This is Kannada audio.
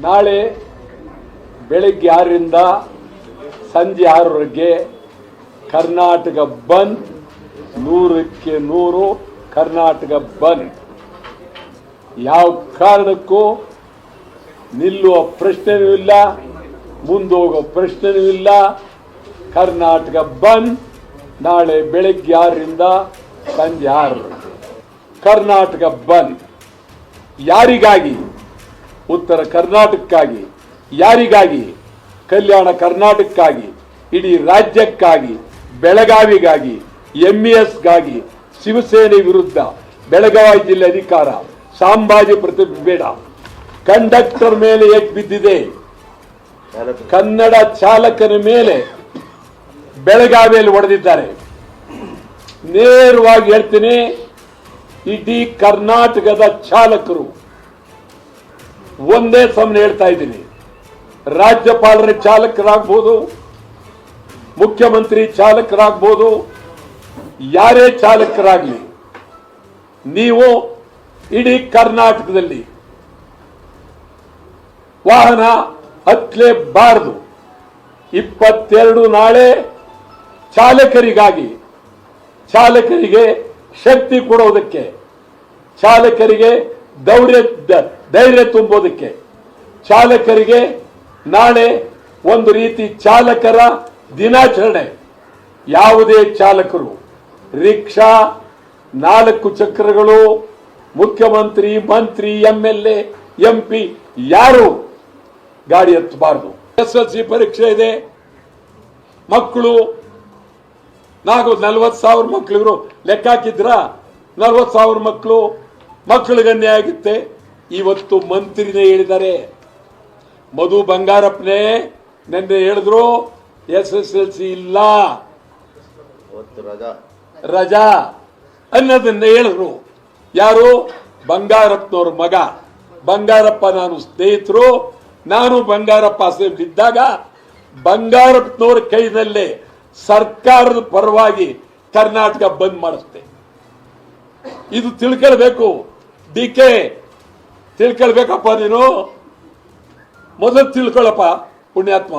ನಾಳೆ ಬೆಳಗ್ಗೆ 6ರಿಂದ ಸಂಜೆ 6ರವರೆಗೆ ಕರ್ನಾಟಕ ಬಂದ್, 100ಕ್ಕೆ 100 ಕರ್ನಾಟಕ ಬಂದ್. ಯಾವ ಕಾರಣಕ್ಕೂ ನಿಲ್ಲುವ ಪ್ರಶ್ನೆಯೂ ಇಲ್ಲ, ಮುಂದೋಗೋ ಪ್ರಶ್ನೆಯೂ ಇಲ್ಲ. ಕರ್ನಾಟಕ ಬಂದ್ ನಾಳೆ ಬೆಳಗ್ಗೆ 6ರಿಂದ ಸಂಜೆ 6. ಕರ್ನಾಟಕ ಬಂದ್ ಯಾರಿಗಾಗಿ? ಉತ್ತರ ಕರ್ನಾಟಕಕ್ಕಾಗಿ. ಯಾರಿಗಾಗಿ? ಕಲ್ಯಾಣ ಕರ್ನಾಟಕಕ್ಕಾಗಿ, ಇಡೀ ರಾಜ್ಯಕ್ಕಾಗಿ, ಬೆಳಗಾವಿಗಾಗಿ, MESಗಾಗಿ, ಶಿವಸೇನೆ ವಿರುದ್ಧ ಬೆಳಗಾವಿ ಜಿಲ್ಲೆ ಅಧಿಕಾರ, ಸಾಂಬಾಜಿ ಪ್ರತಿಭಟನೆ, ಕಂಡಕ್ಟರ್ ಮೇಲೆ ಏಟ್ ಬಿದ್ದಿದೆ, ಕನ್ನಡ ಚಾಲಕನ ಮೇಲೆ ಬೆಳಗಾವಿಯಲ್ಲಿ ಹೊಡೆದಿದ್ದಾರೆ. ನೇರವಾಗಿ ಹೇಳ್ತೀನಿ, ಇಡೀ ಕರ್ನಾಟಕದ ಚಾಲಕರು ಒಂದೇ ಸಮನೆ ಹೇಳ್ತಾ ಇದ್ದೀನಿ. ರಾಜ್ಯಪಾಲರ ಚಾಲಕರಾಗಬಹುದು, ಮುಖ್ಯಮಂತ್ರಿ ಚಾಲಕರಾಗಬಹುದು, ಯಾರೇ ಚಾಲಕರಾಗಲಿ, ನೀವು ಇಡೀ ಕರ್ನಾಟಕದಲ್ಲಿ ವಾಹನ ಹತ್ತಲೇಬಾರದು. 22 ನಾಳೆ ಚಾಲಕರಿಗೆ ಶಕ್ತಿ ಕೊಡೋದಕ್ಕೆ, ಚಾಲಕರಿಗೆ ಧೈರ್ಯ ತುಂಬೋದಕ್ಕೆ, ಚಾಲಕರಿಗೆ ನಾಳೆ ಒಂದು ರೀತಿ ಚಾಲಕರ ದಿನಾಚರಣೆ. ಯಾವುದೇ ಚಾಲಕರು ರಿಕ್ಷಾ, 4 ಚಕ್ರಗಳು, ಮುಖ್ಯಮಂತ್ರಿ, ಮಂತ್ರಿ, MLA, MP ಯಾರು ಗಾಡಿ ಹತ್ತಬಾರದು. SSLC ಪರೀಕ್ಷೆ ಇದೆ, ಮಕ್ಕಳು 40,000 ಮಕ್ಕಳು, ಇವರು ಲೆಕ್ಕ ಹಾಕಿದ್ರ 40,000 ಮಕ್ಕಳಿಗೆ ಅನ್ಯಾಯ ಆಗುತ್ತೆ. ಇವತ್ತು ಮಂತ್ರಿನೇ ಹೇಳಿದ್ದಾರೆ, ಮಧು ಬಂಗಾರಪ್ಪನೇ ನೆನ್ನೆ ಹೇಳಿದ್ರು SSLC ಇಲ್ಲ, ರಜಾ ಅನ್ನೋದನ್ನ ಹೇಳಿದ್ರು. ಯಾರು? ಬಂಗಾರಪ್ಪನವ್ರ ಮಗ. ಬಂಗಾರಪ್ಪ ನಾನು ಸ್ನೇಹಿತರು. ನಾನು ಬಂಗಾರಪ್ಪ ಅಸೆಂಬ್ಲಿ ಇದ್ದಾಗ ಬಂಗಾರಪ್ಪನವ್ರ ಕೈನಲ್ಲೇ ಸರ್ಕಾರದ ಪರವಾಗಿ ಕರ್ನಾಟಕ ಬಂದ್ ಮಾಡಿಸ್ತೆ. ಇದು ತಿಳ್ಕೊಳ್ಬೇಕು. DK ತಿಳ್ಕೊಳ್ಬೇಕಪ್ಪ, ನೀನು ಮೊದಲು ತಿಳ್ಕೊಳ್ಳಪ್ಪ ಪುಣ್ಯಾತ್ಮ.